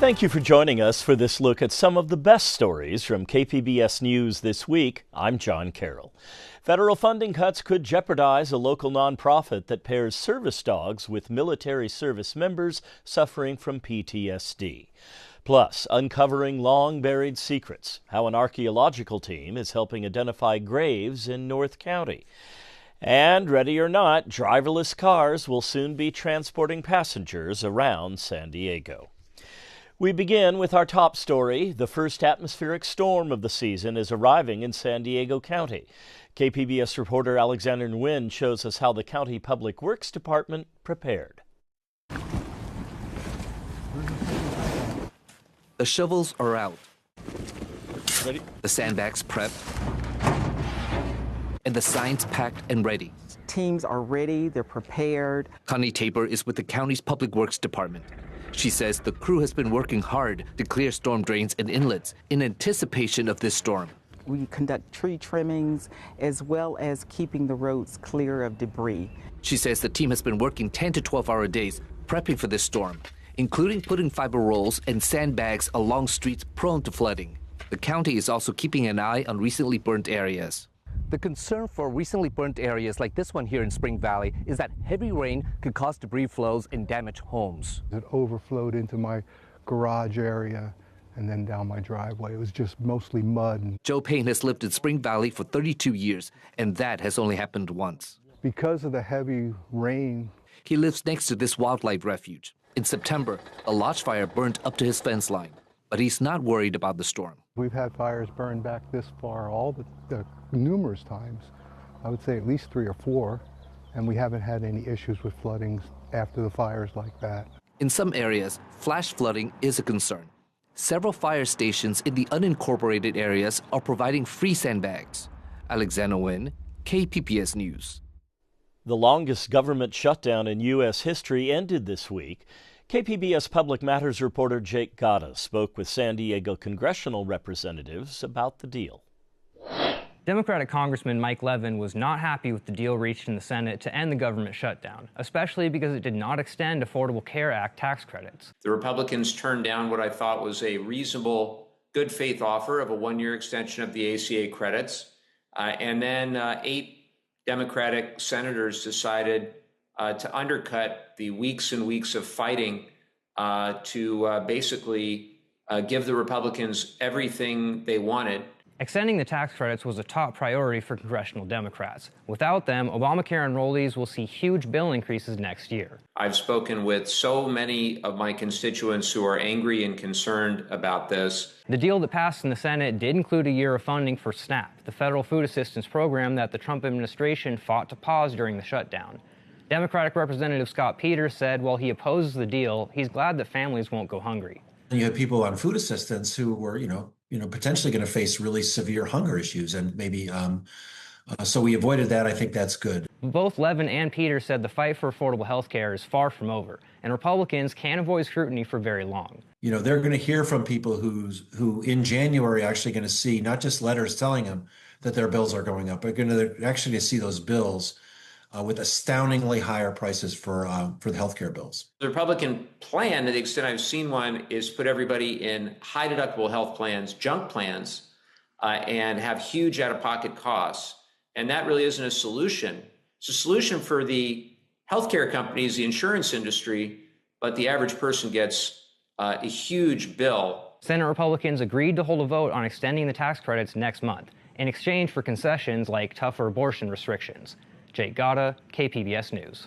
Thank you for joining us for this look at some of the best stories from KPBS News this week. I'm John Carroll. Federal funding cuts could jeopardize a local nonprofit that pairs service dogs with military service members suffering from PTSD. Plus, uncovering long-buried secrets, how an archaeological team is helping identify graves in North County. And, ready or not, driverless cars will soon be transporting passengers around San Diego. We begin with our top story. The first atmospheric storm of the season is arriving in San Diego County. KPBS reporter Alexander Nguyen shows us how the County Public Works Department prepared. The shovels are out. Ready? The sandbags prepped. And the signs packed and ready. Teams are ready, they're prepared. Connie Tabor is with the county's Public Works Department. She says the crew has been working hard to clear storm drains and inlets in anticipation of this storm. We conduct tree trimmings as well as keeping the roads clear of debris. She says the team has been working 10 to 12-hour days prepping for this storm, including putting fiber rolls and sandbags along streets prone to flooding. The county is also keeping an eye on recently burnt areas. The concern for recently burnt areas like this one here in Spring Valley is that heavy rain could cause debris flows and damage homes. It overflowed into my garage area and then down my driveway. It was just mostly mud. Joe Payne has lived in Spring Valley for 32 years, and that has only happened once. Because of the heavy rain. He lives next to this wildlife refuge. In September, a lodge fire burned up to his fence line, but he's not worried about the storm. We've had fires burn back this far numerous times. I would say at least 3 or 4, and we haven't had any issues with floodings after the fires like that. In some areas, flash flooding is a concern. Several fire stations in the unincorporated areas are providing free sandbags. Alexander Nguyen, KPBS News. The longest government shutdown in U.S. history ended this week. KPBS Public Matters reporter Jake Gatta spoke with San Diego congressional representatives about the deal. Democratic Congressman Mike Levin was not happy with the deal reached in the Senate to end the government shutdown, especially because it did not extend Affordable Care Act tax credits. The Republicans turned down what I thought was a reasonable, good faith offer of a 1-year extension of the ACA credits. And then 8 Democratic senators decided to undercut the weeks and weeks of fighting to basically give the Republicans everything they wanted. Extending the tax credits was a top priority for congressional Democrats. Without them, Obamacare enrollees will see huge bill increases next year. I've spoken with so many of my constituents who are angry and concerned about this. The deal that passed in the Senate did include a year of funding for SNAP, the federal food assistance program that the Trump administration fought to pause during the shutdown. Democratic Representative Scott Peters said while he opposes the deal, he's glad that families won't go hungry. You have people on food assistance who were, potentially going to face really severe hunger issues, and maybe so we avoided that. I think that's good. Both Levin and Peters said the fight for affordable health care is far from over, and Republicans can't avoid scrutiny for very long. They're going to hear from people who in January are actually going to see not just letters telling them that their bills are going up, but they're actually going to see those bills with astoundingly higher prices for the healthcare bills. The Republican plan, to the extent I've seen one, is put everybody in high deductible health plans, junk plans, and have huge out-of-pocket costs. And that really isn't a solution. It's a solution for the healthcare companies, the insurance industry, but the average person gets a huge bill. Senate Republicans agreed to hold a vote on extending the tax credits next month in exchange for concessions like tougher abortion restrictions. Jake Gatta, KPBS News.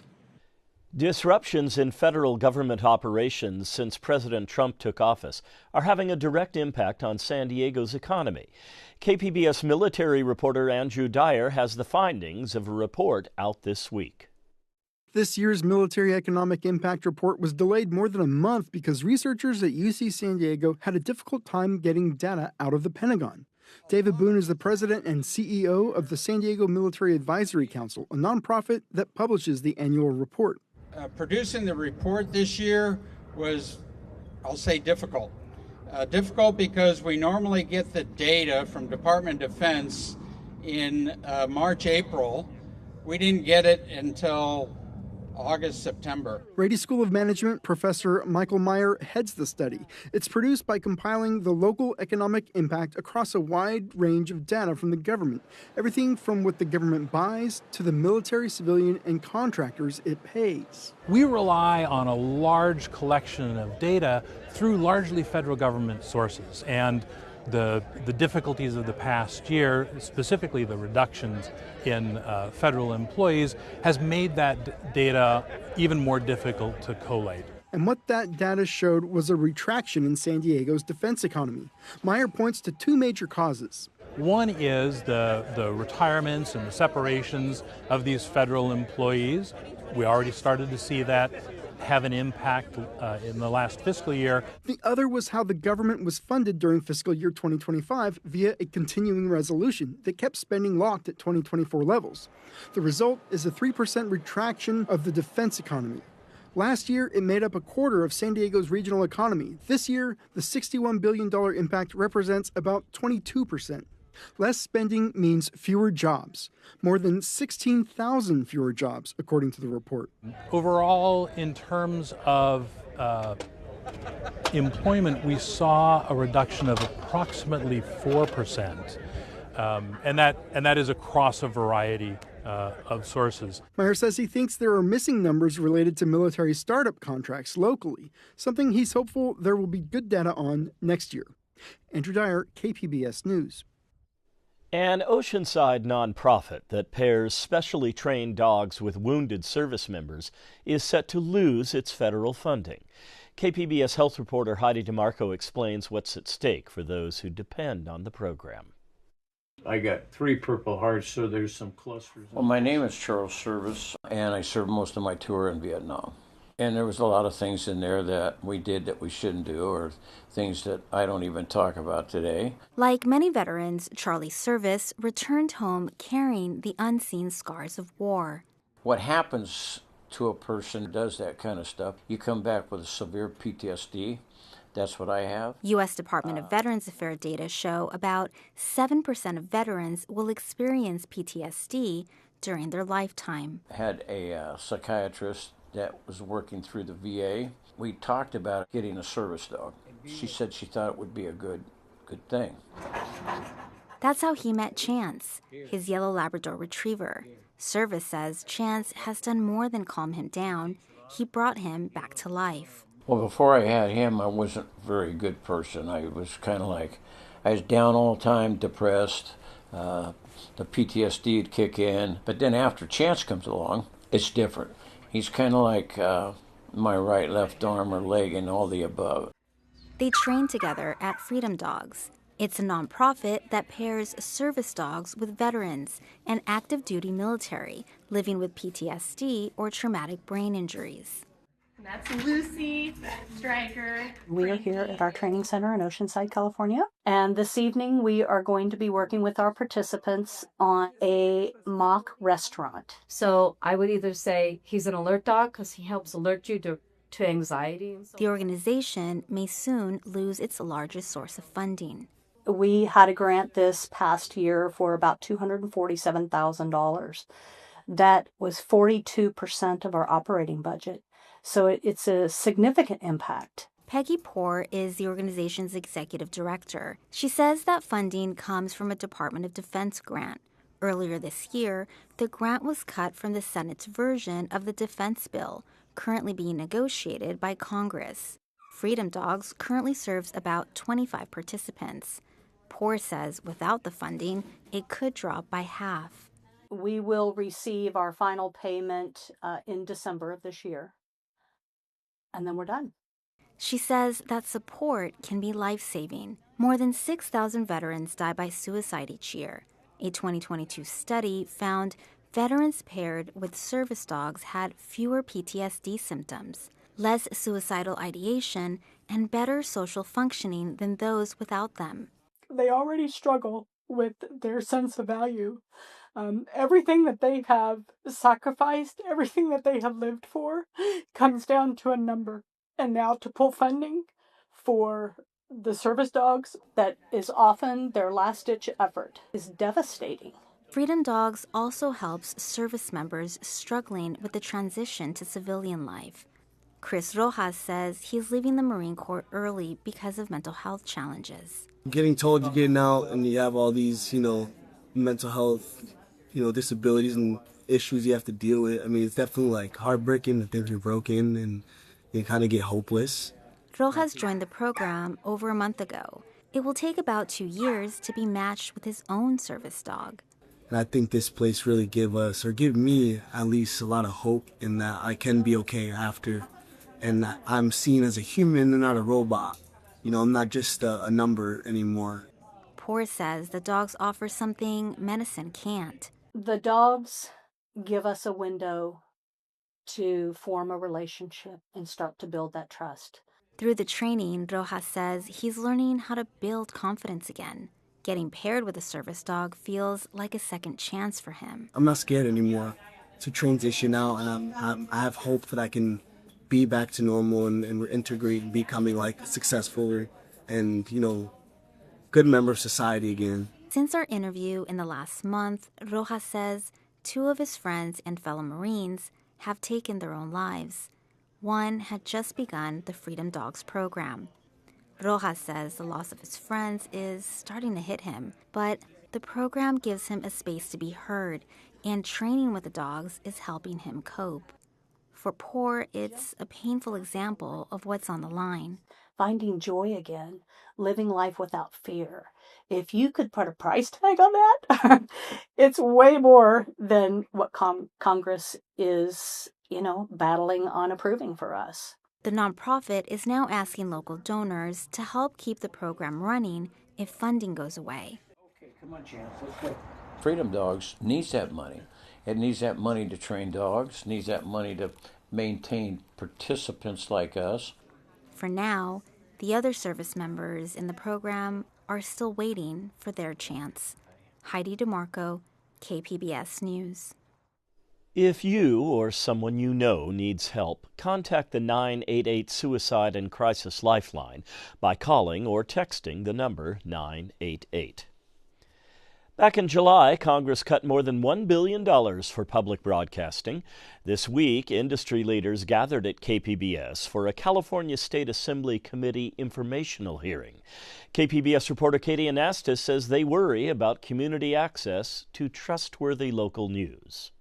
Disruptions in federal government operations since President Trump took office are having a direct impact on San Diego's economy. KPBS military reporter Andrew Dyer has the findings of a report out this week. This year's Military Economic Impact Report was delayed more than a month because researchers at UC San Diego had a difficult time getting data out of the Pentagon. David Boone is the president and CEO of the San Diego Military Advisory Council, a nonprofit that publishes the annual report. Producing the report this year was, I'll say, difficult. Difficult because we normally get the data from Department of Defense in March, April. We didn't get it until August, September. Rady School of Management Professor Michael Meyer heads the study. It's produced by compiling the local economic impact across a wide range of data from the government, everything from what the government buys to the military, civilian, and contractors it pays. We rely on a large collection of data through largely federal government sources, and the difficulties of the past year, specifically the reductions in federal employees, has made that data even more difficult to collate. And what that data showed was a retraction in San Diego's defense economy. Meyer points to two major causes. One is the retirements and the separations of these federal employees. We already started to see that have an impact in the last fiscal year. The other was how the government was funded during fiscal year 2025 via a continuing resolution that kept spending locked at 2024 levels. The result is a 3% retraction of the defense economy. Last year, it made up a quarter of San Diego's regional economy. This year, the $61 billion impact represents about 22%. Less spending means fewer jobs, more than 16,000 fewer jobs, according to the report. Overall, in terms of employment, we saw a reduction of approximately 4%, and that is across a variety of sources. Meyer says he thinks there are missing numbers related to military startup contracts locally, something he's hopeful there will be good data on next year. Andrew Dyer, KPBS News. An Oceanside nonprofit that pairs specially trained dogs with wounded service members is set to lose its federal funding. KPBS health reporter Heidi DeMarco explains what's at stake for those who depend on the program. I got 3 Purple Hearts, so there's some clusters. Well, my name is Charles Service, and I served most of my tour in Vietnam. And there was a lot of things in there that we did that we shouldn't do, or things that I don't even talk about today. Like many veterans, Charlie Service returned home carrying the unseen scars of war. What happens to a person who does that kind of stuff, you come back with a severe PTSD. That's what I have. U.S. Department of Veterans Affairs data show about 7% of veterans will experience PTSD during their lifetime. I had a psychiatrist that was working through the VA. We talked about getting a service dog. She said she thought it would be a good thing. That's how he met Chance, his yellow Labrador retriever. Service says Chance has done more than calm him down. He brought him back to life. Well, before I had him, I wasn't a very good person. I was kind of like, I was down all the time, depressed. The PTSD would kick in. But then after Chance comes along, it's different. He's kind of like my right, left arm, or leg, and all the above. They train together at Freedom Dogs. It's a nonprofit that pairs service dogs with veterans and active duty military living with PTSD or traumatic brain injuries. That's Lucy, Striker. We are here at our training center in Oceanside, California. And this evening we are going to be working with our participants on a mock restaurant. So I would either say he's an alert dog because he helps alert you to anxiety. And so the organization may soon lose its largest source of funding. We had a grant this past year for about $247,000. That was 42% of our operating budget. So it's a significant impact. Peggy Poore is the organization's executive director. She says that funding comes from a Department of Defense grant. Earlier this year, the grant was cut from the Senate's version of the defense bill, currently being negotiated by Congress. Freedom Dogs currently serves about 25 participants. Poore says without the funding, it could drop by half. We will receive our final payment in December of this year. And then we're done. She says that support can be life-saving. More than 6,000 veterans die by suicide each year. A 2022 study found veterans paired with service dogs had fewer PTSD symptoms, less suicidal ideation, and better social functioning than those without them. They already struggle with their sense of value. Everything that they have sacrificed, everything that they have lived for, comes down to a number. And now to pull funding for the service dogs, that is often their last-ditch effort, is devastating. Freedom Dogs also helps service members struggling with the transition to civilian life. Chris Rojas says he's leaving the Marine Corps early because of mental health challenges. Getting told you're getting out and you have all these, mental health, disabilities and issues you have to deal with. I mean, it's definitely like heartbreaking to think you're broken and you kind of get hopeless. Rojas joined the program over a month ago. It will take about 2 years to be matched with his own service dog. And I think this place really give me at least a lot of hope in that I can be okay after. And I'm seen as a human and not a robot. I'm not just a number anymore. Poor says the dogs offer something medicine can't. The dogs give us a window to form a relationship and start to build that trust. Through the training, Rojas says he's learning how to build confidence again. Getting paired with a service dog feels like a second chance for him. I'm not scared anymore to transition out, and I have hope that I can be back to normal and integrate and becoming like successful and, good member of society again. Since our interview in the last month, Rojas says 2 of his friends and fellow Marines have taken their own lives. One had just begun the Freedom Dogs program. Rojas says the loss of his friends is starting to hit him, but the program gives him a space to be heard, and training with the dogs is helping him cope. For Poor, it's a painful example of what's on the line. Finding joy again, living life without fear. If you could put a price tag on that, it's way more than what Congress is, battling on approving for us. The nonprofit is now asking local donors to help keep the program running if funding goes away. Okay, come on, Chance, let's go. Freedom Dogs needs that money. It needs that money to train dogs, needs that money to maintain participants like us. For now, the other service members in the program are still waiting for their chance. Heidi DeMarco, KPBS News. If you or someone you know needs help, contact the 988 Suicide and Crisis Lifeline by calling or texting the number 988. Back in July, Congress cut more than $1 billion for public broadcasting. This week, industry leaders gathered at KPBS for a California State Assembly Committee informational hearing. KPBS reporter Katie Anastas says they worry about community access to trustworthy local news.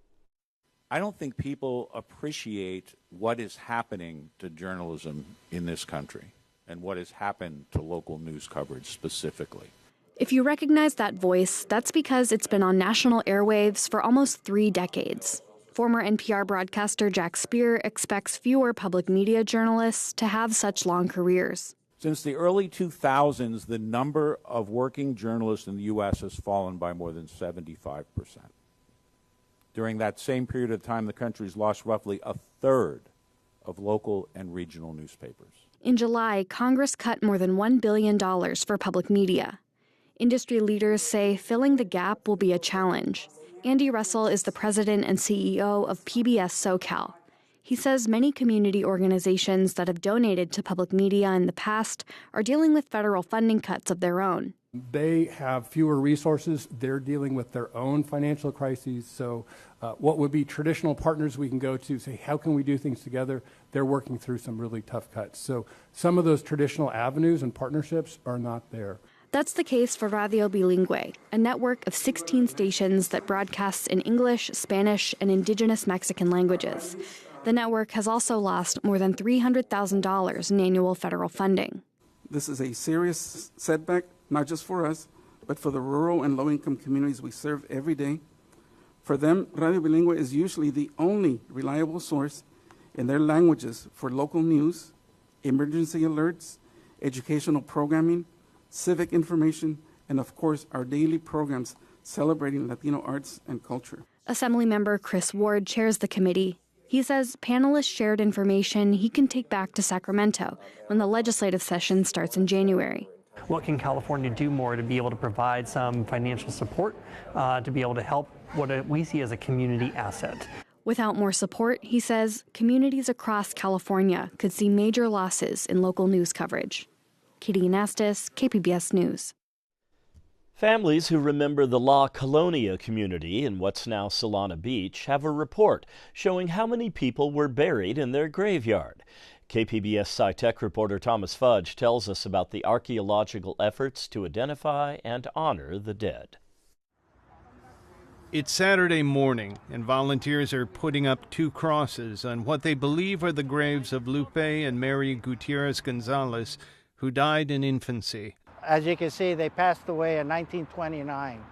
I don't think people appreciate what is happening to journalism in this country and what has happened to local news coverage specifically. If you recognize that voice, that's because it's been on national airwaves for almost 3 decades. Former NPR broadcaster Jack Speer expects fewer public media journalists to have such long careers. Since the early 2000s, the number of working journalists in the U.S. has fallen by more than 75%. During that same period of time, the country's lost roughly a third of local and regional newspapers. In July, Congress cut more than $1 billion for public media. Industry leaders say filling the gap will be a challenge. Andy Russell is the president and CEO of PBS SoCal. He says many community organizations that have donated to public media in the past are dealing with federal funding cuts of their own. They have fewer resources. They're dealing with their own financial crises. So what would be traditional partners we can go to, say, how can we do things together? They're working through some really tough cuts. So some of those traditional avenues and partnerships are not there. That's the case for Radio Bilingüe, a network of 16 stations that broadcasts in English, Spanish, and indigenous Mexican languages. The network has also lost more than $300,000 in annual federal funding. This is a serious setback, not just for us, but for the rural and low-income communities we serve every day. For them, Radio Bilingüe is usually the only reliable source in their languages for local news, emergency alerts, educational programming, civic information, and of course, our daily programs celebrating Latino arts and culture. Assemblymember Chris Ward chairs the committee. He says panelists shared information he can take back to Sacramento when the legislative session starts in January. What can California do more to be able to provide some financial support to be able to help what we see as a community asset? Without more support, he says, communities across California could see major losses in local news coverage. Katie Anastas, KPBS News. Families who remember the La Colonia community in what's now Solana Beach have a report showing how many people were buried in their graveyard. KPBS Sci-Tech reporter Thomas Fudge tells us about the archaeological efforts to identify and honor the dead. It's Saturday morning, and volunteers are putting up 2 crosses on what they believe are the graves of Lupe and Mary Gutierrez Gonzalez, who died in infancy. As you can see, they passed away in 1929.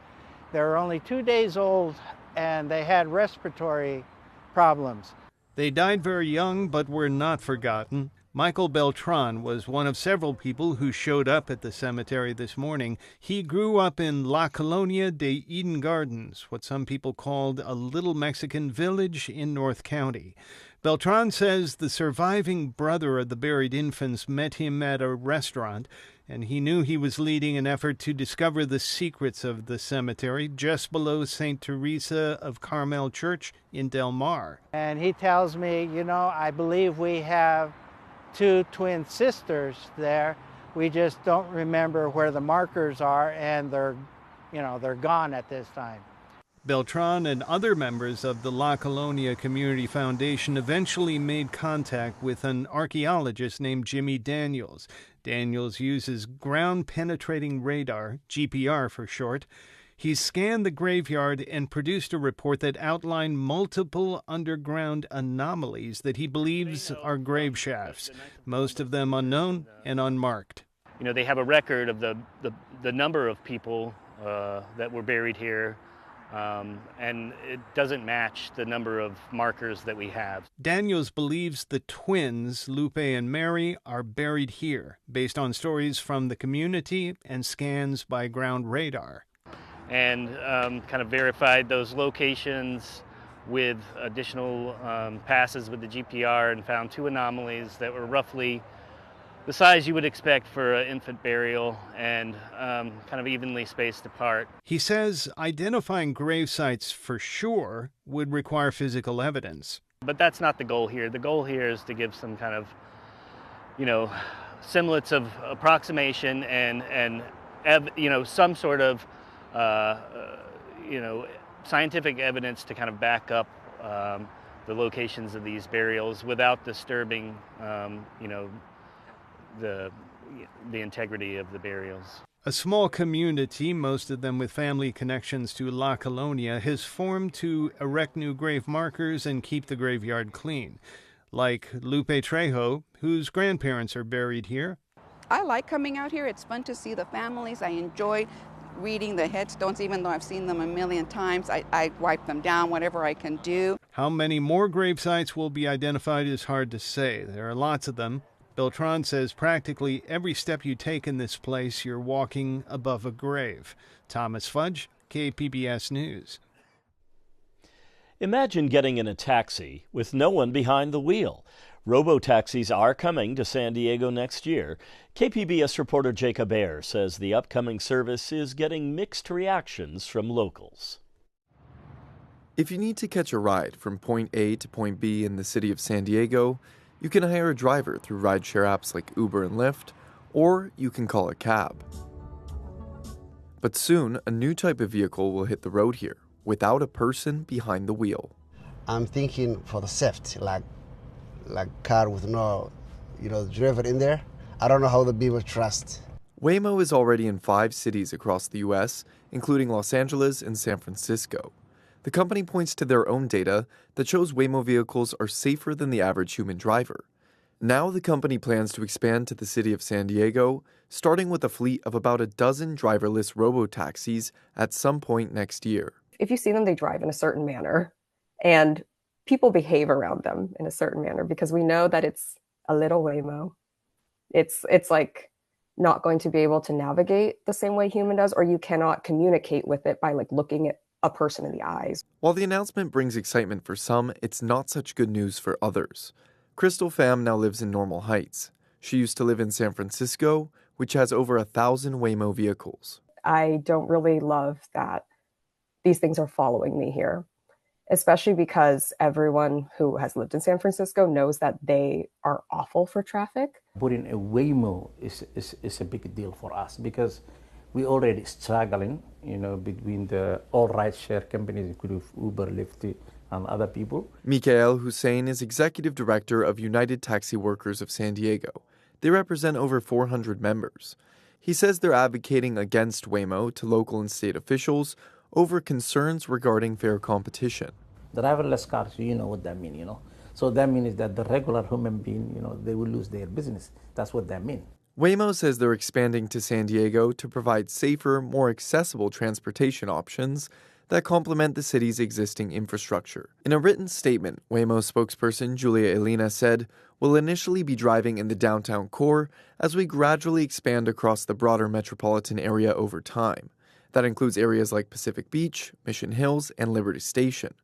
They were only 2 days old, and they had respiratory problems. They died very young, but were not forgotten. Michael Beltran was one of several people who showed up at the cemetery this morning. He grew up in La Colonia de Eden Gardens, what some people called a little Mexican village in North County. Beltran says the surviving brother of the buried infants met him at a restaurant, and he knew he was leading an effort to discover the secrets of the cemetery just below St. Teresa of Carmel Church in Del Mar. And he tells me, you know, I believe we have 2 twin sisters there. We just don't remember where the markers are, and they're gone at this time. Beltran and other members of the La Colonia Community Foundation eventually made contact with an archaeologist named Jimmy Daniels. Daniels uses ground-penetrating radar, GPR for short. He scanned the graveyard and produced a report that outlined multiple underground anomalies that he believes are grave shafts, most of them unknown and unmarked. You know, they have a record of the number of people that were buried here, and it doesn't match the number of markers that we have. Daniels believes the twins, Lupe and Mary, are buried here, based on stories from the community and scans by ground radar. And kind of verified those locations with additional passes with the GPR and found 2 anomalies that were roughly the size you would expect for an infant burial and kind of evenly spaced apart. He says identifying grave sites for sure would require physical evidence. But that's not the goal here. The goal here is to give some kind of, semblance of approximation and some sort of scientific evidence to kind of back up the locations of these burials without disturbing, the integrity of the burials. A small community, most of them with family connections to La Colonia, has formed to erect new grave markers and keep the graveyard clean. Like Lupe Trejo, whose grandparents are buried here. I like coming out here. It's fun to see the families. I enjoy reading the headstones, even though I've seen them a million times. I wipe them down, whatever I can do. How many more grave sites will be identified is hard to say. There are lots of them. Beltran says practically every step you take in this place, you're walking above a grave. Thomas Fudge, KPBS News. Imagine getting in a taxi with no one behind the wheel. Robo-taxis are coming to San Diego next year. KPBS reporter Jacob Ayer says the upcoming service is getting mixed reactions from locals. If you need to catch a ride from point A to point B in the city of San Diego, you can hire a driver through rideshare apps like Uber and Lyft, or you can call a cab. But soon, a new type of vehicle will hit the road here, without a person behind the wheel. I'm thinking for the safety, like car with no, driver in there. I don't know how the people trust. Waymo is already in 5 cities across the U.S., including Los Angeles and San Francisco. The company points to their own data that shows Waymo vehicles are safer than the average human driver. Now the company plans to expand to the city of San Diego, starting with a fleet of about a dozen driverless robo-taxis at some point next year. If you see them, they drive in a certain manner, and people behave around them in a certain manner because we know that it's a little Waymo. It's like not going to be able to navigate the same way human does, or you cannot communicate with it by looking at a person in the eyes. While the announcement brings excitement for some, it's not such good news for others. Crystal Pham now lives in Normal Heights. She used to live in San Francisco, which has over 1,000 Waymo vehicles. I don't really love that these things are following me here, especially because everyone who has lived in San Francisco knows that they are awful for traffic. Putting a Waymo is a big deal for us because we already struggling, between the all ride-share companies, including Uber, Lyft, and other people. Mikael Hussein is executive director of United Taxi Workers of San Diego. They represent over 400 members. He says they're advocating against Waymo to local and state officials over concerns regarding fair competition. The driverless cars, you know what that means, So that means that the regular human being, they will lose their business. That's what that means. Waymo says they're expanding to San Diego to provide safer, more accessible transportation options that complement the city's existing infrastructure. In a written statement, Waymo spokesperson Julia Elena said, "We'll initially be driving in the downtown core as we gradually expand across the broader metropolitan area over time. That includes areas like Pacific Beach, Mission Hills, and Liberty Station."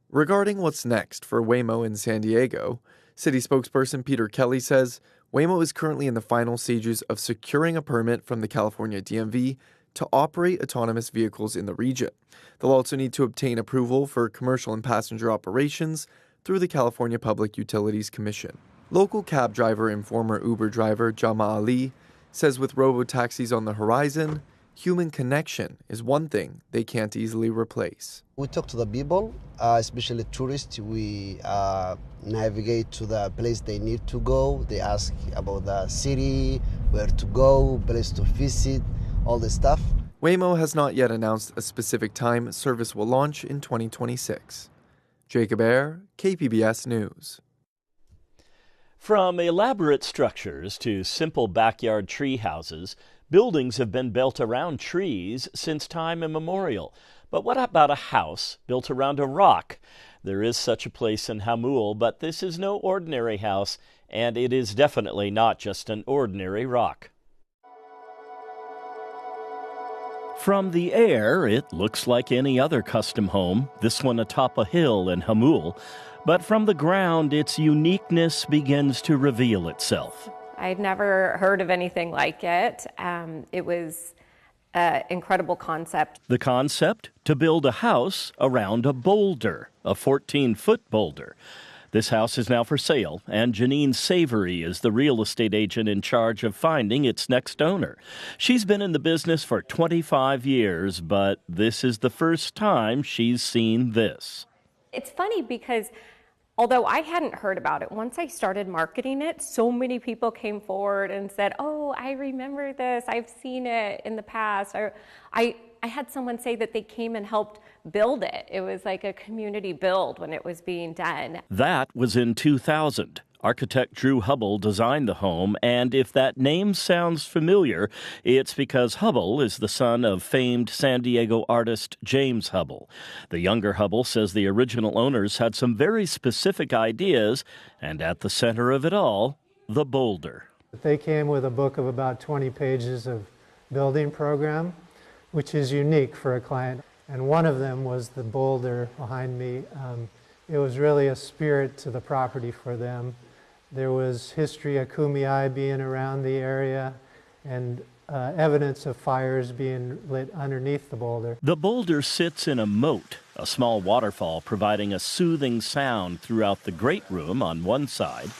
Regarding what's next for Waymo in San Diego, city spokesperson Peter Kelly says Waymo is currently in the final stages of securing a permit from the California DMV to operate autonomous vehicles in the region. They'll also need to obtain approval for commercial and passenger operations through the California Public Utilities Commission. Local cab driver and former Uber driver Jama Ali says with robo-taxis on the horizon, human connection is one thing they can't easily replace. We talk to the people, especially tourists. We navigate to the place they need to go. They ask about the city, where to go, place to visit, all the stuff. Waymo has not yet announced a specific time service will launch in 2026. Jacob Ayer, KPBS News. From elaborate structures to simple backyard tree houses, buildings have been built around trees since time immemorial. But what about a house built around a rock? There is such a place in Hamul, but this is no ordinary house, and it is definitely not just an ordinary rock. From the air, it looks like any other custom home, this one atop a hill in Hamul. But from the ground, its uniqueness begins to reveal itself. I'd never heard of anything like it. It was an incredible concept. The concept? To build a house around a boulder, a 14-foot boulder. This house is now for sale, and Janine Savory is the real estate agent in charge of finding its next owner. She's been in the business for 25 years, but this is the first time she's seen this. It's funny because although I hadn't heard about it, once I started marketing it, so many people came forward and said, "Oh, I remember this. I've seen it in the past." I had someone say that they came and helped build it. It was like a community build when it was being done. That was in 2000. Architect Drew Hubble designed the home, and if that name sounds familiar, it's because Hubble is the son of famed San Diego artist James Hubble. The younger Hubble says the original owners had some very specific ideas, and at the center of it all, the boulder. They came with a book of about 20 pages of building program, which is unique for a client. And one of them was the boulder behind me. It was really a spirit to the property for them. There was history of Kumeyaay being around the area and evidence of fires being lit underneath the boulder. The boulder sits in a moat, a small waterfall providing a soothing sound throughout the great room on one side,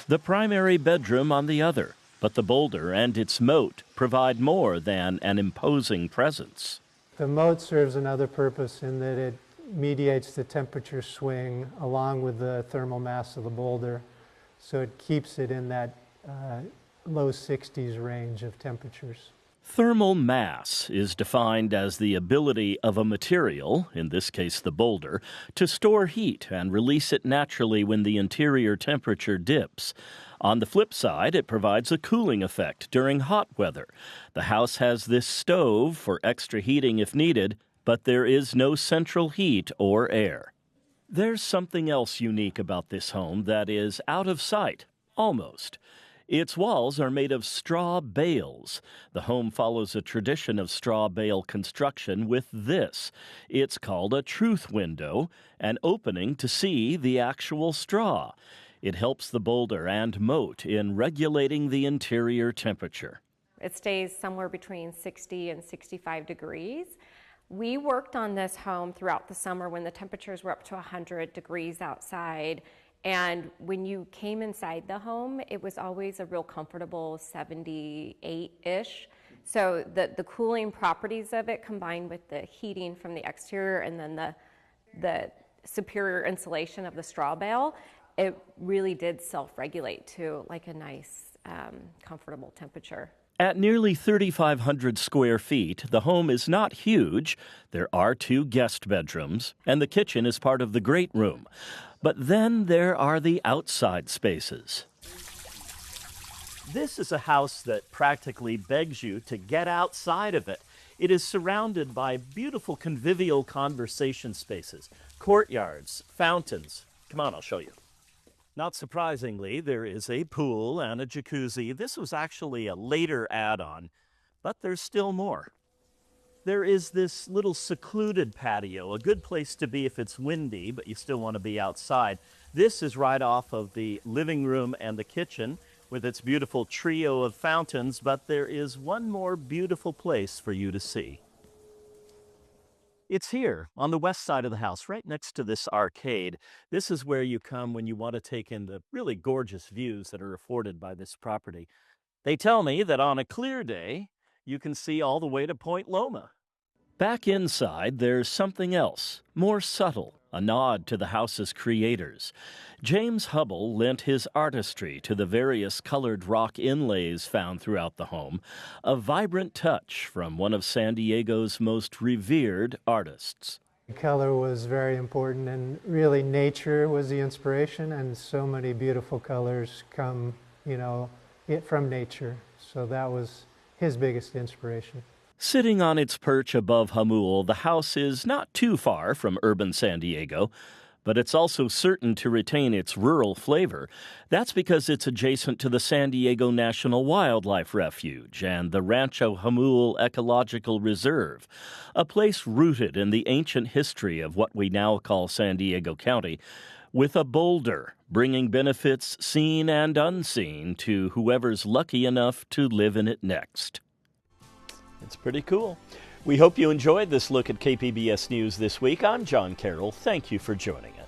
the primary bedroom on the other. But the boulder and its moat provide more than an imposing presence. The moat serves another purpose in that it mediates the temperature swing along with the thermal mass of the boulder, so it keeps it in that low 60s range of temperatures. Thermal mass is defined as the ability of a material, in this case the boulder, to store heat and release it naturally when the interior temperature dips. On the flip side, it provides a cooling effect during hot weather. The house has this stove for extra heating if needed, but there is no central heat or air. There's something else unique about this home that is out of sight, almost. Its walls are made of straw bales. The home follows a tradition of straw bale construction with this. It's called a truth window, an opening to see the actual straw. It helps the boulder and moat in regulating the interior temperature. It stays somewhere between 60 and 65 degrees. We worked on this home throughout the summer when the temperatures were up to 100 degrees outside, And when you came inside the home, it was always a real comfortable 78-ish. So the cooling properties of it combined with the heating from the exterior and then the superior insulation of the straw bale, it really did self-regulate to like a nice, comfortable temperature. At nearly 3,500 square feet, the home is not huge. There are 2 guest bedrooms, and the kitchen is part of the great room. But then there are the outside spaces. This is a house that practically begs you to get outside of it. It is surrounded by beautiful convivial conversation spaces, courtyards, fountains. Come on, I'll show you. Not surprisingly, there is a pool and a jacuzzi. This was actually a later add-on, but there's still more. There is this little secluded patio, a good place to be if it's windy, but you still want to be outside. This is right off of the living room and the kitchen with its beautiful trio of fountains, but there is one more beautiful place for you to see. It's here on the west side of the house, right next to this arcade. This is where you come when you want to take in the really gorgeous views that are afforded by this property. They tell me that on a clear day, you can see all the way to Point Loma. Back inside, there's something else, more subtle, a nod to the house's creators. James Hubble lent his artistry to the various colored rock inlays found throughout the home, a vibrant touch from one of San Diego's most revered artists. Color was very important, and really nature was the inspiration, and so many beautiful colors come, from nature. So that was his biggest inspiration. Sitting on its perch above Jamul, the house is not too far from urban San Diego, but it's also certain to retain its rural flavor. That's because it's adjacent to the San Diego National Wildlife Refuge and the Rancho Jamul Ecological Reserve, a place rooted in the ancient history of what we now call San Diego County, with a boulder bringing benefits seen and unseen to whoever's lucky enough to live in it next. It's pretty cool. We hope you enjoyed this look at KPBS News this week. I'm John Carroll. Thank you for joining us.